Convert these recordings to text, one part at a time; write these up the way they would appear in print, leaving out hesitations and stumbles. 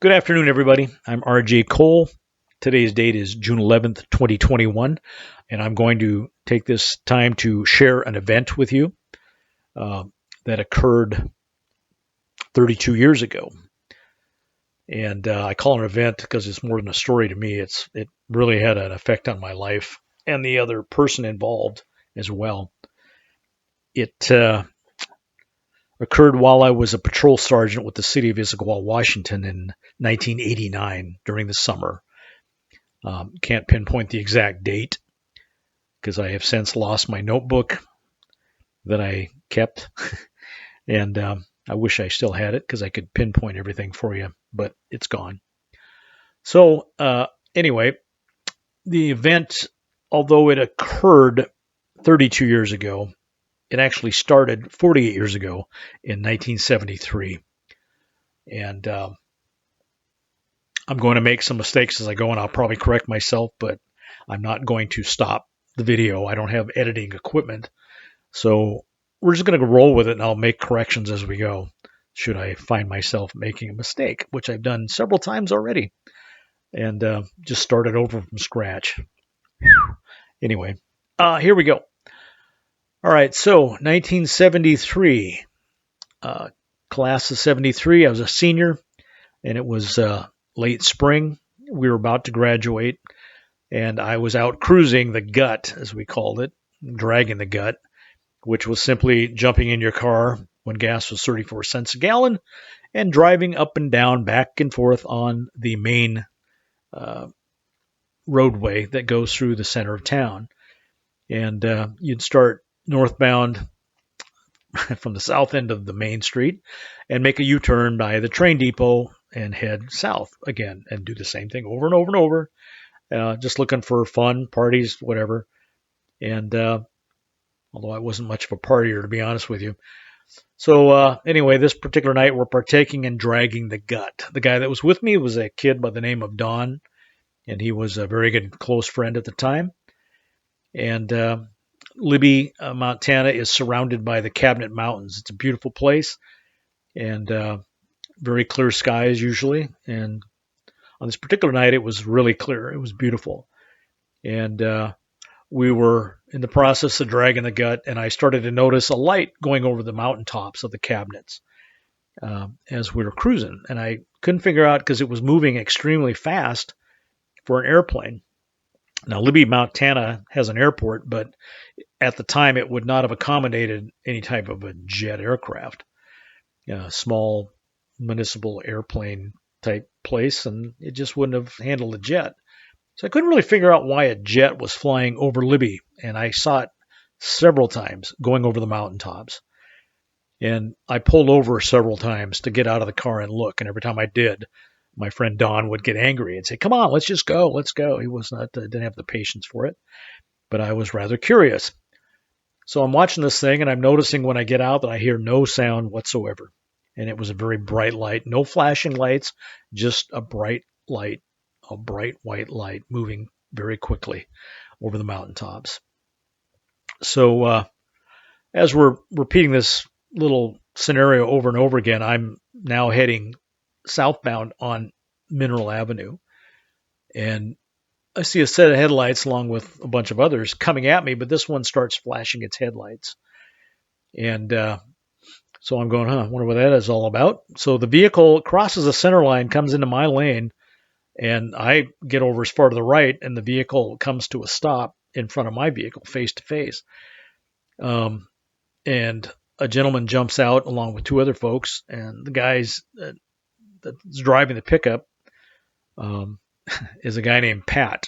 Good afternoon, everybody. I'm RJ Cole. Today's date is June 11th, 2021, and I'm going to take this time to share an event with you uh, that occurred 32 years ago. And I call it an event because it's more than a story to me. It really had an effect on my life and the other person involved as well. It occurred while I was a patrol sergeant with the city of Issaquah, Washington in 1989 during the summer. Can't pinpoint the exact date because I have since lost my notebook that I kept, and I wish I still had it because I could pinpoint everything for you, but it's gone. So anyway, the event, although it occurred 32 years ago, it actually started 48 years ago in 1973, and I'm going to make some mistakes as I go, and I'll probably correct myself, but I'm not going to stop the video. I don't have editing equipment. So we're just going to roll with it, and I'll make corrections as we go should I find myself making a mistake, which I've done several times already, and just started over from scratch. Anyway, here we go. All right, so 1973, class of 73. I was a senior, and it was late spring. We were about to graduate, and I was out cruising the gut, as we called it, dragging the gut, which was simply jumping in your car when gas was 34 cents a gallon and driving up and down, back and forth on the main uh, roadway that goes through the center of town. And you'd start northbound from the south end of the main street and make a U-turn by the train depot and head south again and do the same thing over and over and over, just looking for fun, parties, whatever. And although I wasn't much of a partier, to be honest with you. So anyway, this particular night we're partaking in dragging the gut. The guy that was with me was a kid by the name of Don, and he was a very good close friend at the time. And Libby, Montana, is surrounded by the Cabinet Mountains. It's a beautiful place, and very clear skies usually. And on this particular night, it was really clear. It was beautiful, and we were in the process of dragging the gut, and I started to notice a light going over the mountaintops of the cabinets as we were cruising. And I couldn't figure out because it was moving extremely fast for an airplane. Now, Libby, Montana has an airport, but at the time it would not have accommodated any type of a jet aircraft, small municipal airplane type place, and it just wouldn't have handled a jet. So I couldn't really figure out why a jet was flying over Libby, and I saw it several times going over the mountaintops. And I pulled over several times to get out of the car and look, and every time I did, my friend Don would get angry and say, "Come on, let's just go, let's go." He was not didn't have the patience for it, but I was rather curious. So I'm watching this thing, and I'm noticing when I get out that I hear no sound whatsoever, and it was a very bright light, no flashing lights, just a bright light, a bright white light moving very quickly over the mountaintops. So as we're repeating this little scenario over and over again, I'm now heading southbound on Mineral Avenue, and I see a set of headlights along with a bunch of others coming at me, but this one starts flashing its headlights. And so I'm going, I wonder what that is all about. So the vehicle crosses the center line, comes into my lane, and I get over as far to the right, and the vehicle comes to a stop in front of my vehicle, face to face. And a gentleman jumps out along with two other folks, and the guys that's driving the pickup is a guy named Pat.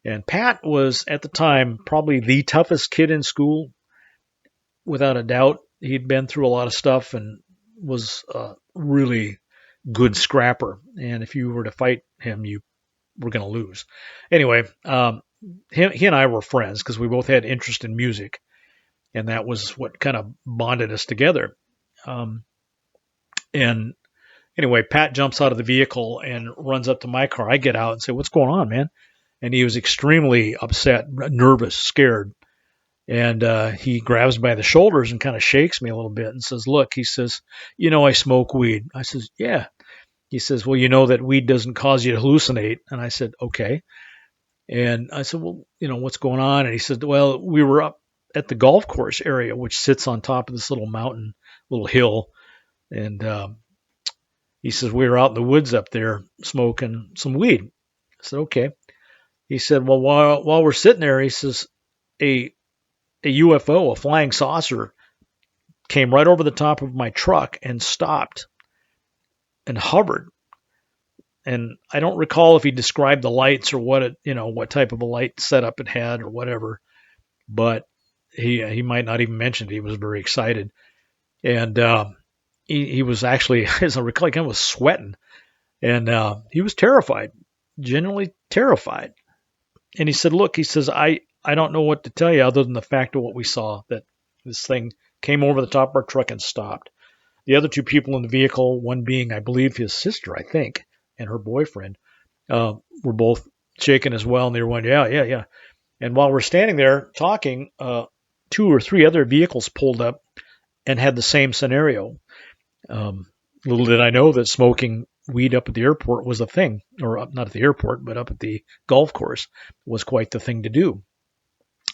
And Pat was, at the time, probably the toughest kid in school, without a doubt. He'd been through a lot of stuff and was a really good scrapper. And if you were to fight him, you were going to lose. Anyway, he and I were friends because we both had interest in music, and that was what kind of bonded us together. And anyway, Pat jumps out of the vehicle and runs up to my car. I get out and say, "What's going on, man?" And he was extremely upset, nervous, scared. And he grabs me by the shoulders and kind of shakes me a little bit and says, "Look," he says, "I smoke weed." I says, "Yeah." He says, well, you know that weed doesn't cause you to hallucinate. And I said, okay. And I said, well, what's going on? And he said, well, we were up at the golf course area, which sits on top of this little mountain, little hill. And he says, we were out in the woods up there smoking some weed. I said, okay. He said, well, while we're sitting there, he says, a UFO, a flying saucer, came right over the top of my truck and stopped and hovered. And I don't recall if he described the lights or what type of a light setup it had or whatever, but he might not even mention it. He was very excited. And he was actually, as I recall, he kind of was sweating. And he was terrified, genuinely terrified. And he said, look, he says, I don't know what to tell you other than the fact of what we saw, that this thing came over the top of our truck and stopped. The other two people in the vehicle, one being, I believe, his sister, I think, and her boyfriend, were both shaken as well. And they were going, yeah. And while we're standing there talking, 2 or 3 other vehicles pulled up and had the same scenario. Little did I know that smoking weed up at the airport was a thing, or not at the airport, but up at the golf course was quite the thing to do.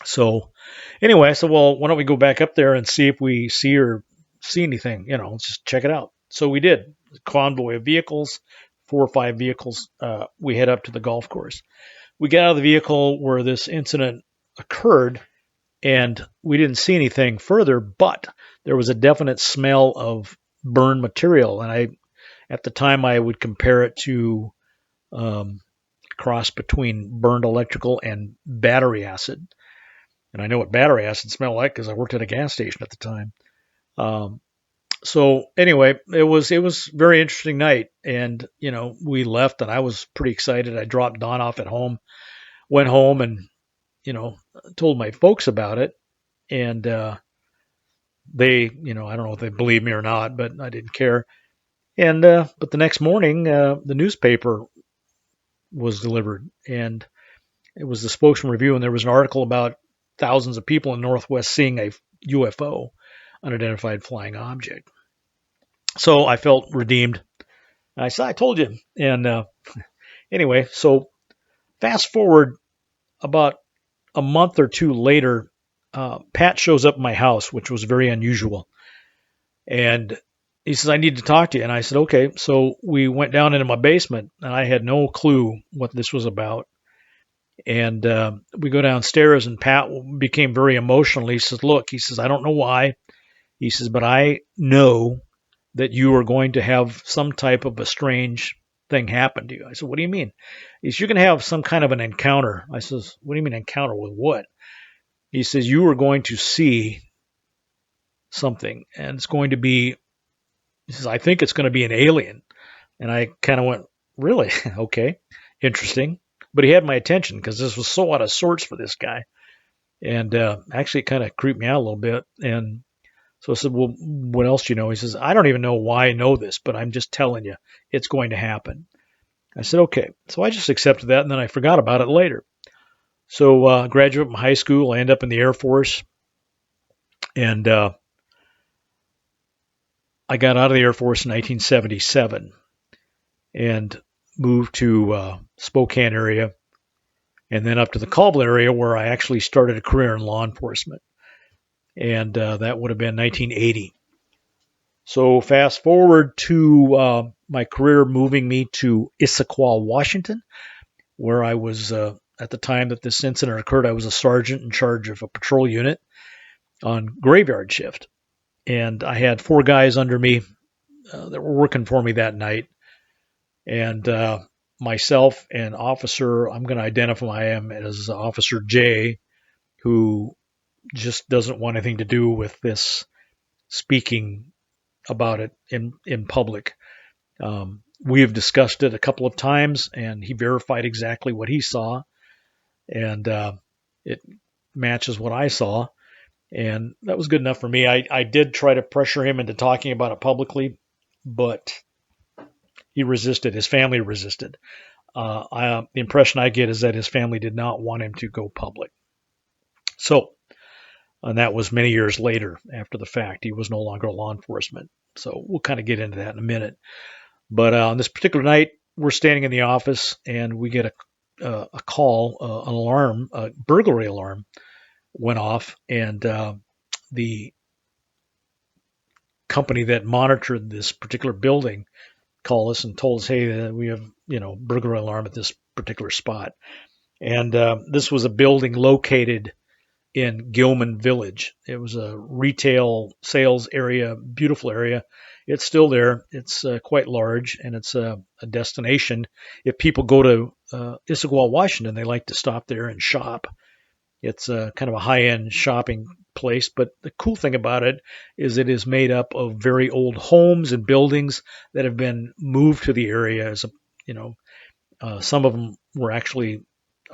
So anyway, I said, well, why don't we go back up there and see if we see anything, let's just check it out. So we did. Convoy of vehicles, 4 or 5 vehicles. We head up to the golf course. We get out of the vehicle where this incident occurred, and we didn't see anything further, but there was a definite smell of burned material. And at the time, I would compare it to cross between burned electrical and battery acid. And I know what battery acid smelled like because I worked at a gas station at the time. So anyway, it was a very interesting night, and we left, and I was pretty excited. I dropped Dawn off at home, went home, and told my folks about it, and they, I don't know if they believe me or not, but I didn't care. And but the next morning, the newspaper was delivered, and it was the Spokesman Review, and there was an article about thousands of people in Northwest seeing a UFO, unidentified flying object. So I felt redeemed. I said, I told you. And anyway, so fast forward about a month or 2 later, Pat shows up at my house, which was very unusual. And he says, I need to talk to you. And I said, okay. So we went down into my basement, and I had no clue what this was about. And we go downstairs, and Pat became very emotional. He says, look, he says, I don't know why. He says, but I know that you are going to have some type of a strange thing happen to you. I said, what do you mean? He says, you're going to have some kind of an encounter. I says, what do you mean encounter with what? He says, you are going to see something, and it's going to be, he says, I think it's going to be an alien. And I kind of went, really? Okay, interesting. But he had my attention because this was so out of sorts for this guy. And actually it kind of creeped me out a little bit. And so I said, well, what else do you know? He says, I don't even know why I know this, but I'm just telling you, it's going to happen. I said, okay. So I just accepted that, and then I forgot about it later. So graduate from high school, I end up in the Air Force. And I got out of the Air Force in 1977 and moved to Spokane area, and then up to the Colville area, where I actually started a career in law enforcement. And that would have been 1980. So fast forward to my career moving me to Issaquah, Washington, where I was, at the time that this incident occurred, I was a sergeant in charge of a patrol unit on graveyard shift. And I had 4 guys under me that were working for me that night. And myself and officer, I'm going to identify him as Officer J, who just doesn't want anything to do with this speaking about it in public. We have discussed it a couple of times, and he verified exactly what he saw, and it matches what I saw, and that was good enough for me. I did try to pressure him into talking about it publicly, but he resisted. His family resisted. The impression I get is that his family did not want him to go public. So, and that was many years later after the fact. He was no longer law enforcement. So we'll kind of get into that in a minute. But on this particular night, we're standing in the office and we get a call, an alarm, a burglary alarm went off, and the company that monitored this particular building called us and told us, hey, we have burglary alarm at this particular spot. And this was a building located in Gilman Village. It was a retail sales area, beautiful area. It's still there. It's quite large, and it's a destination. If people go to Issaquah, Washington, they like to stop there and shop. It's kind of a high-end shopping place, but the cool thing about it is made up of very old homes and buildings that have been moved to the area. As some of them were actually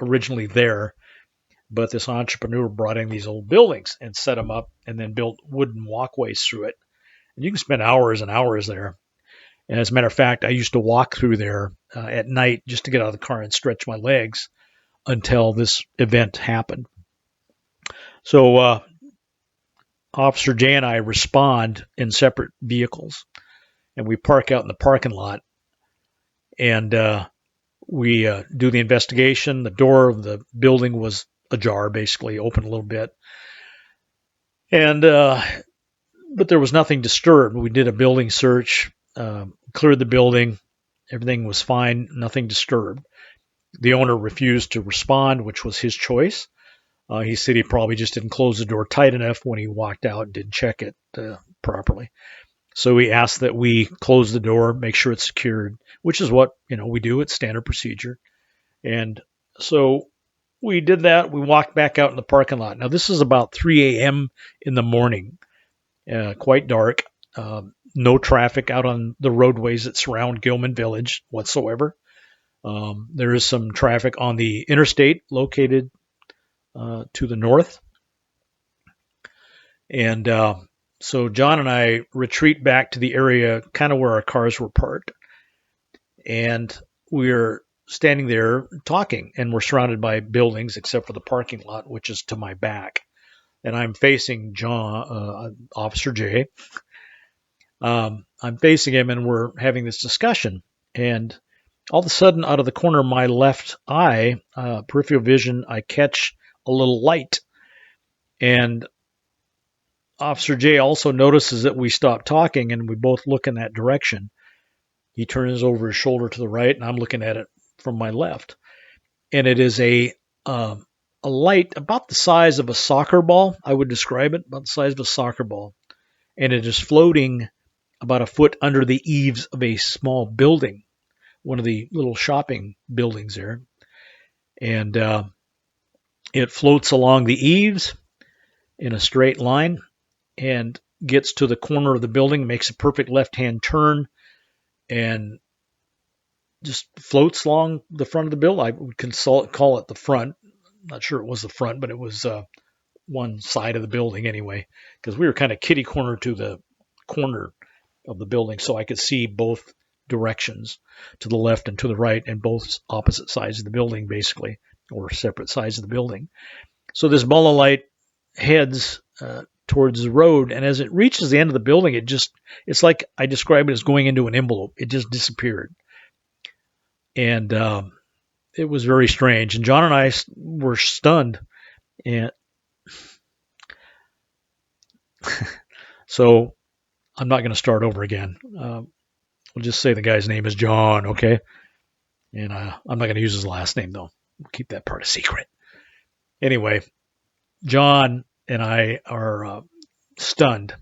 originally there, but this entrepreneur brought in these old buildings and set them up and then built wooden walkways through it. And you can spend hours and hours there. And as a matter of fact, I used to walk through there at night just to get out of the car and stretch my legs until this event happened. So Officer Jay and I respond in separate vehicles, and we park out in the parking lot, and we do the investigation. The door of the building was ajar, basically open a little bit, and but there was nothing disturbed. We did a building search, cleared the building, everything was fine, nothing disturbed. The owner refused to respond, which was his choice. He said he probably just didn't close the door tight enough when he walked out and didn't check it properly. So we asked that we close the door, make sure it's secured, which is what we do. It's standard procedure. And so we did that. We walked back out in the parking lot. Now this is about 3 a.m. in the morning, quite dark. No traffic out on the roadways that surround Gilman Village whatsoever. There is some traffic on the interstate located to the north. And so John and I retreat back to the area kind of where our cars were parked. And we're standing there talking, and we're surrounded by buildings except for the parking lot, which is to my back. And I'm facing John, Officer Jay. I'm facing him, and we're having this discussion. And all of a sudden, out of the corner of my left eye, peripheral vision, I catch a little light. And Officer Jay also notices that we stop talking, and we both look in that direction. He turns over his shoulder to the right, and I'm looking at it from my left. And it is a light about the size of a soccer ball. I would describe it about the size of a soccer ball. And it is floating about a foot under the eaves of a small building, one of the little shopping buildings there. And it floats along the eaves in a straight line and gets to the corner of the building, makes a perfect left-hand turn, and just floats along the front of the building. I would call it the front. I'm not sure it was the front, but it was one side of the building anyway, because we were kind of kitty corner to the corner of the building, so I could see both directions, to the left and to the right, and both opposite sides of the building, basically, or separate sides of the building. So this ball of light heads towards the road, and as it reaches the end of the building, it's like I describe it as going into an envelope. It just disappeared. And it was very strange. And John and I were stunned. And so I'm not going to start over again. We'll just say the guy's name is John, okay? And I'm not going to use his last name, though. We'll keep that part a secret. Anyway, John and I are stunned.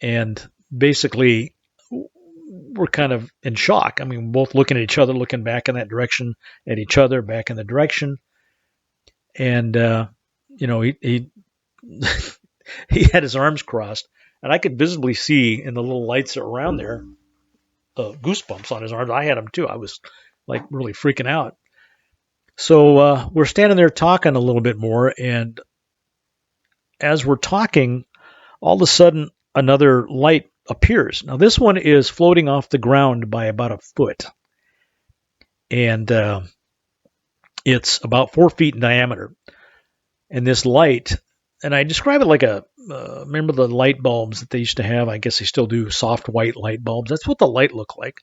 And basically, we're kind of in shock. I mean, both looking at each other, looking back in that direction, at each other, back in the direction. And, he he had his arms crossed. And I could visibly see in the little lights around there, goosebumps on his arms. I had them too. I was like really freaking out. So we're standing there talking a little bit more. And as we're talking, all of a sudden, another light appears. Now, this one is floating off the ground by about a foot. And it's about 4 feet in diameter. And this light, and I describe it like a remember the light bulbs that they used to have? I guess they still do, soft white light bulbs. That's what the light looked like.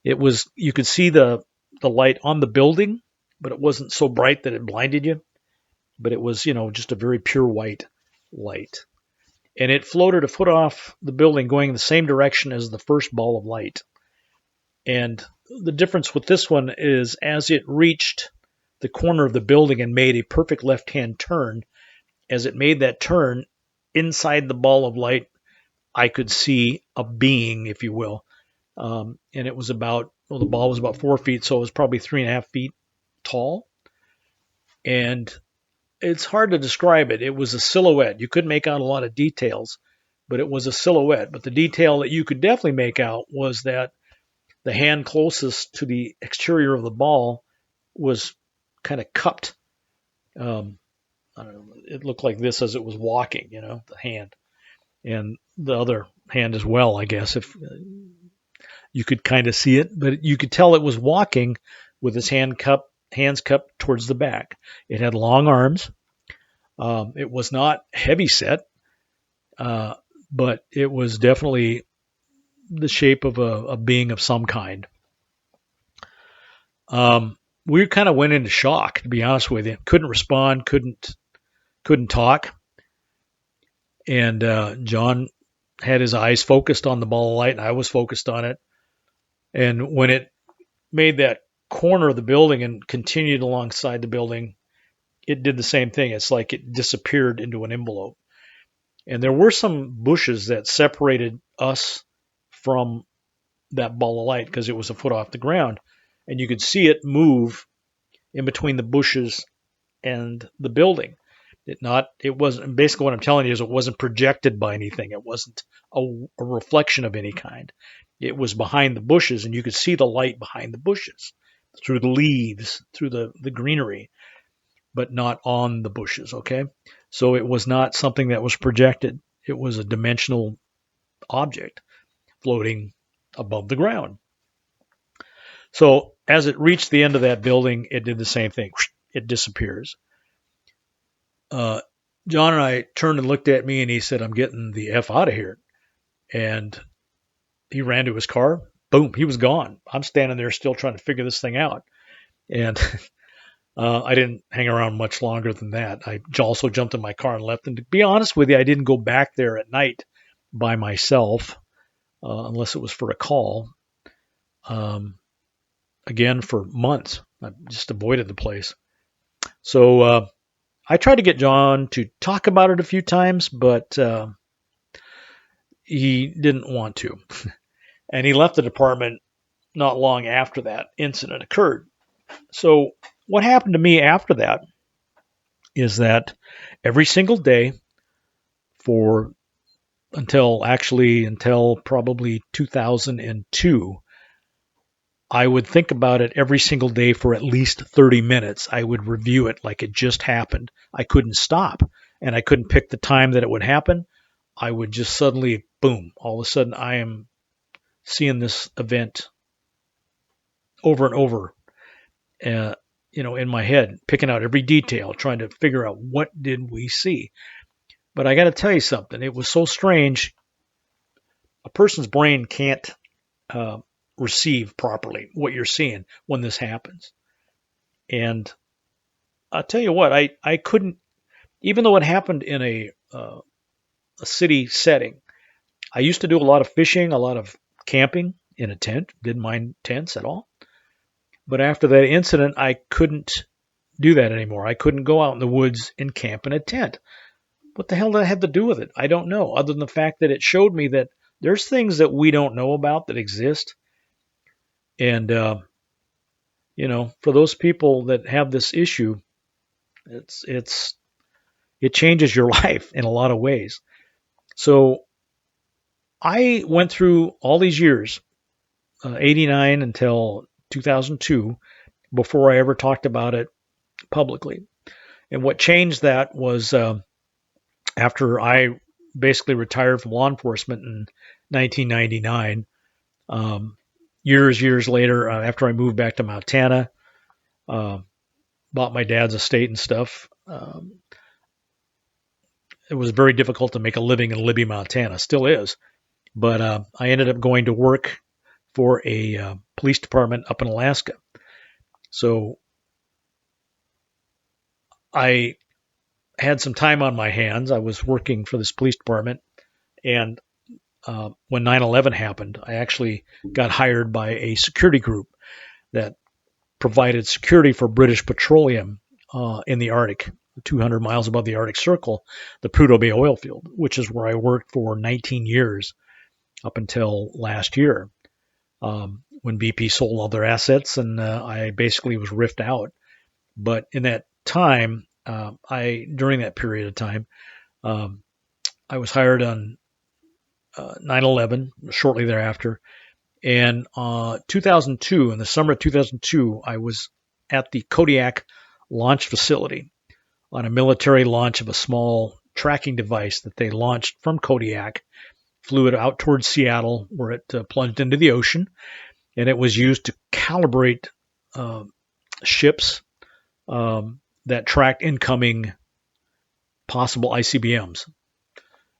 It was, you could see the light on the building, but it wasn't so bright that it blinded you. But it was, just a very pure white light. And it floated a foot off the building going in the same direction as the first ball of light. And the difference with this one is as it reached the corner of the building and made a perfect left-hand turn, as it made that turn, inside the ball of light, I could see a being, if you will. And it was the ball was about 4 feet, so it was probably 3.5 feet tall. And it's hard to describe it. It was a silhouette. You couldn't make out a lot of details, but it was a silhouette. But the detail that you could definitely make out was that the hand closest to the exterior of the ball was kind of cupped. I don't know. It looked like this as it was walking, the hand. And the other hand as well, I guess, if you could kind of see it. But you could tell it was walking with its hands cupped towards the back. It had long arms. It was not heavy set, but it was definitely the shape of a being of some kind. We kind of went into shock, to be honest with you. Couldn't respond, couldn't talk. And John had his eyes focused on the ball of light, and I was focused on it. And when it made that corner of the building and continued alongside the building, it did the same thing. It's like it disappeared into an envelope. And there were some bushes that separated us from that ball of light because it was a foot off the ground. And you could see it move in between the bushes and the building. It wasn't, basically what I'm telling you is it wasn't projected by anything. It wasn't a reflection of any kind. It was behind the bushes, and you could see the light behind the bushes, through the leaves, through the greenery, but not on the bushes, okay? So it was not something that was projected. It was a dimensional object floating above the ground. So as it reached the end of that building, it did the same thing. It disappears. John and I turned and looked at me, and he said, "I'm getting the F out of here." And he ran to his car. Boom, he was gone. I'm standing there still trying to figure this thing out. And I didn't hang around much longer than that. I also jumped in my car and left. And to be honest with you, I didn't go back there at night by myself unless it was for a call. Again, for months. I just avoided the place. So I tried to get John to talk about it a few times, but he didn't want to. And he left the department not long after that incident occurred. So what happened to me after that is that every single day until probably 2002, I would think about it every single day for at least 30 minutes. I would review it like it just happened. I couldn't stop, and I couldn't pick the time that it would happen. I would just suddenly, boom, all of a sudden I am seeing this event over and over, in my head, picking out every detail, trying to figure out what did we see. But I got to tell you something. It was so strange. A person's brain can't receive properly what you're seeing when this happens. And I'll tell you what, I couldn't, even though it happened in a city setting. I used to do a lot of fishing, a lot of camping in a tent. Didn't mind tents at all. But after that incident, I couldn't do that anymore. I couldn't go out in the woods and camp in a tent. What the hell did that have to do with it? I don't know, other than the fact that it showed me that there's things that we don't know about that exist. And, for those people that have this issue, it changes your life in a lot of ways. So I went through all these years, 89 until 2002, before I ever talked about it publicly. And what changed that was after I basically retired from law enforcement in 1999, years later, after I moved back to Montana, bought my dad's estate and stuff. it was very difficult to make a living in Libby, Montana. Still is. But I ended up going to work for a police department up in Alaska. So I had some time on my hands. I was working for this police department, and when 9/11 happened, I actually got hired by a security group that provided security for British Petroleum in the Arctic, 200 miles above the Arctic Circle, the Prudhoe Bay oil field, which is where I worked for 19 years up until last year, when BP sold all their assets, and I basically was riffed out. But in that time, during that period of time, I was hired on 9/11 shortly thereafter. And 2002, in the summer of 2002, I was at the Kodiak launch facility on a military launch of a small tracking device that they launched from Kodiak, flew it out towards Seattle, where it plunged into the ocean, and it was used to calibrate ships that tracked incoming possible ICBMs,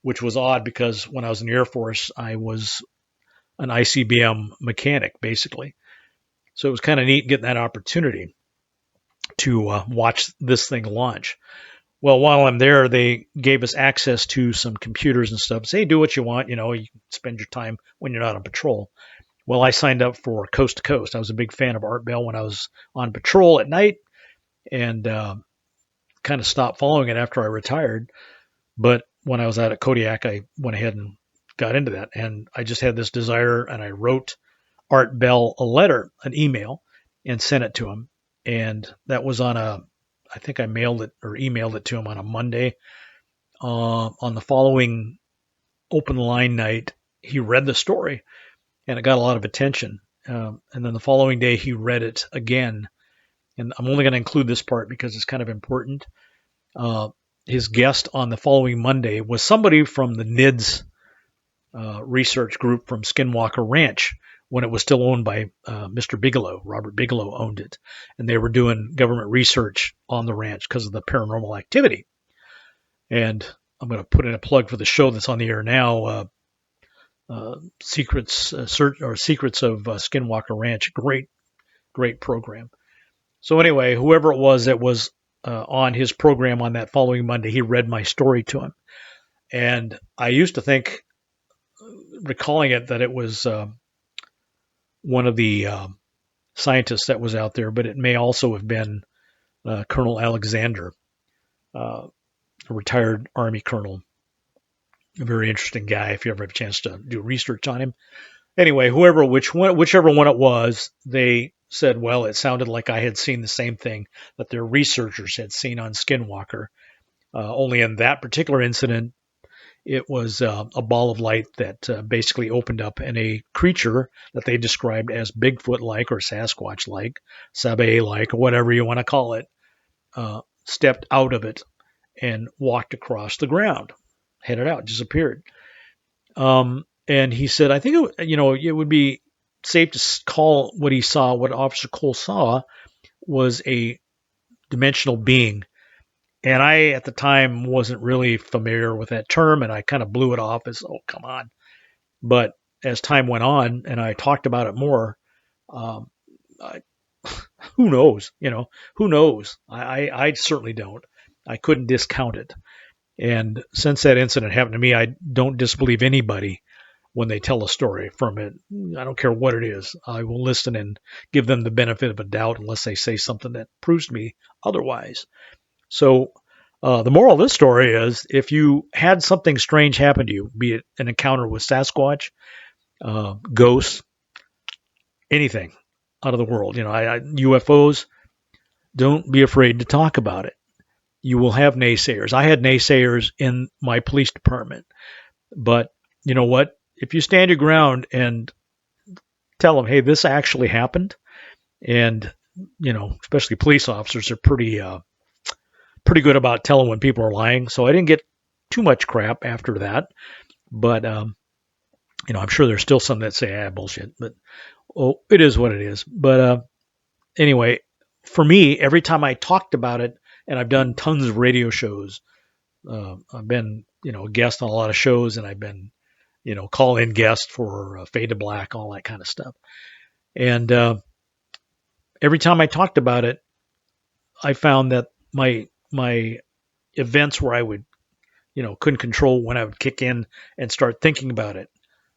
which was odd because when I was in the Air Force, I was an ICBM mechanic, basically. So it was kind of neat getting that opportunity to watch this thing launch. Well, while I'm there, they gave us access to some computers and stuff. Say, do what you want. You can spend your time when you're not on patrol. Well, I signed up for Coast to Coast. I was a big fan of Art Bell when I was on patrol at night, and kind of stopped following it after I retired. But when I was out at Kodiak, I went ahead and got into that. And I just had this desire, and I wrote Art Bell a letter, an email, and sent it to him. And that was I think I mailed it or emailed it to him on a Monday. On the following open line night, he read the story, and it got a lot of attention. And then the following day, he read it again. And I'm only going to include this part because it's kind of important. His guest on the following Monday was somebody from the NIDS research group from Skinwalker Ranch when it was still owned by Mr. Bigelow. Robert Bigelow owned it. And they were doing government research on the ranch because of the paranormal activity. And I'm going to put in a plug for the show that's on the air now, Secrets of Skinwalker Ranch. Great program. So anyway, whoever it was that was on his program on that following Monday, he read my story to him. And I used to think, recalling it, that it was one of the scientists that was out there, but it may also have been Colonel Alexander, a retired Army colonel. A very interesting guy if you ever have a chance to do research on him. Anyway, whichever one it was, they said, well, it sounded like I had seen the same thing that their researchers had seen on Skinwalker. Only in that particular incident, it was a ball of light that basically opened up, and a creature that they described as Bigfoot-like or Sasquatch-like, Sabe-like, or whatever you want to call it, stepped out of it and walked across the ground, headed out, disappeared. And he said, I think it would be safe to call what he saw, what Officer Cole saw, was a dimensional being. And I, at the time, wasn't really familiar with that term, and I kind of blew it off as, oh, come on. But as time went on, and I talked about it more, who knows? Who knows? I certainly don't. I couldn't discount it. And since that incident happened to me, I don't disbelieve anybody when they tell a story from it. I don't care what it is. I will listen and give them the benefit of a doubt unless they say something that proves to me otherwise. So the moral of this story is, if you had something strange happen to you, be it an encounter with Sasquatch, ghosts, anything out of the world, UFOs, don't be afraid to talk about it. You will have naysayers. I had naysayers in my police department. But you know what? If you stand your ground and tell them, hey, this actually happened, and, especially police officers are pretty good about telling when people are lying. So I didn't get too much crap after that. But, I'm sure there's still some that say, bullshit. But it is what it is. But anyway, for me, every time I talked about it, and I've done tons of radio shows, I've been, a guest on a lot of shows, and I've been, call-in guest for Fade to Black, all that kind of stuff. And every time I talked about it, I found that my events where I would, couldn't control when I would kick in and start thinking about it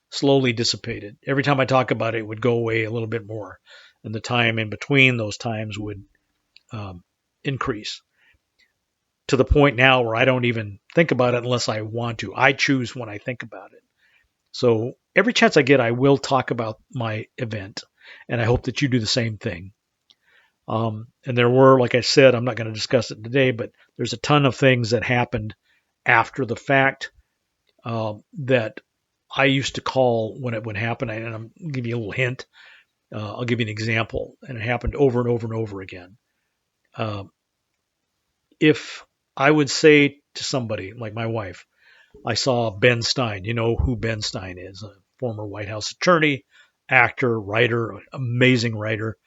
slowly dissipated. Every time I talk about it, it would go away a little bit more, and the time in between those times would increase to the point now where I don't even think about it unless I want to. I choose when I think about it. So every chance I get, I will talk about my event, and I hope that you do the same thing. And there were, like I said, I'm not going to discuss it today, but there's a ton of things that happened after the fact that I used to call when it would happen. And I'm going to give you a little hint. I'll give you an example, and it happened over and over and over again. If I would say to somebody like my wife, I saw Ben Stein. You know who Ben Stein is, a former White House attorney, actor, writer, amazing writer.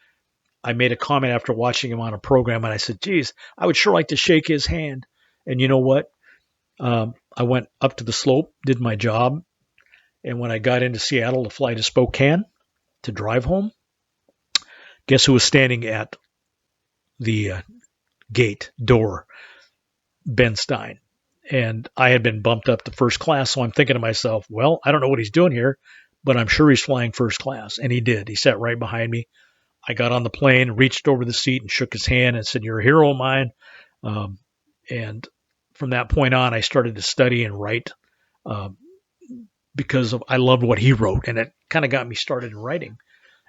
I made a comment after watching him on a program, and I said, geez, I would sure like to shake his hand. And you know what? I went up to the slope, did my job, and when I got into Seattle to fly to Spokane to drive home, guess who was standing at the gate door? Ben Stein. And I had been bumped up to first class, so I'm thinking to myself, well, I don't know what he's doing here, but I'm sure he's flying first class. And he did. He sat right behind me. I got on the plane, reached over the seat and shook his hand and said, you're a hero of mine. And from that point on, I started to study and write because I loved what he wrote, and it kind of got me started in writing.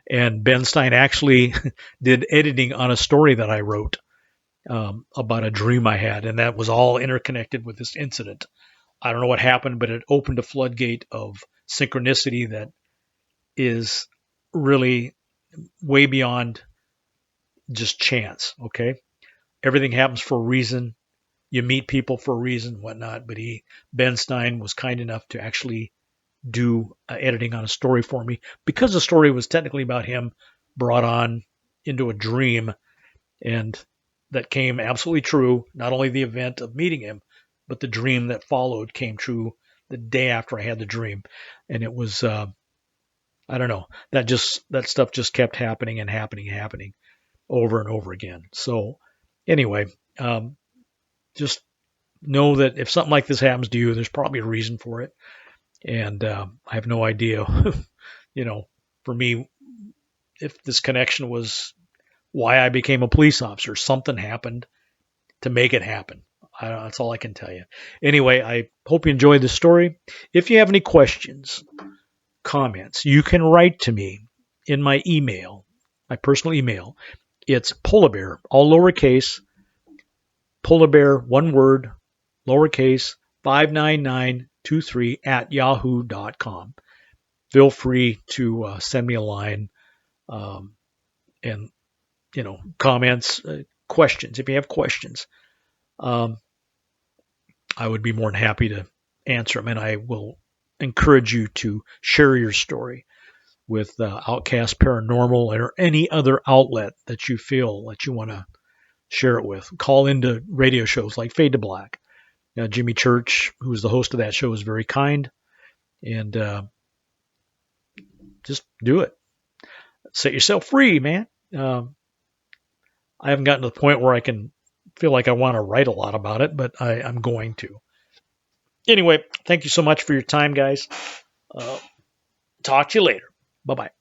And Ben Stein actually did editing on a story that I wrote about a dream I had, and that was all interconnected with this incident. I don't know what happened, but it opened a floodgate of synchronicity that is really way beyond just chance. Okay, everything happens for a reason. You meet people for a reason, whatnot. But Ben Stein, was kind enough to actually do editing on a story for me because the story was technically about him brought on into a dream, and that came absolutely true. Not only the event of meeting him, but the dream that followed came true the day after I had the dream. And it was, I don't know, that stuff just kept happening and happening over and over again. So anyway, just know that if something like this happens to you, there's probably a reason for it. And I have no idea, for me, if this connection was why I became a police officer. Something happened to make it happen. That's all I can tell you. Anyway, I hope you enjoyed the story. If you have any questions, comments, you can write to me in my email, my personal email. It's PolarBear, all lowercase, PolarBear, one word, lowercase, 59923 at yahoo.com. Feel free to send me a line and, comments, questions. If you have questions, I would be more than happy to answer them. And I will encourage you to share your story with Outcast Paranormal or any other outlet that you feel that you want to share it with. Call into radio shows like Fade to Black. Jimmy Church, who's the host of that show, is very kind. And just do it. Set yourself free, man. I haven't gotten to the point where I can feel like I want to write a lot about it, but I'm going to. Anyway, thank you so much for your time, guys. Talk to you later. Bye-bye.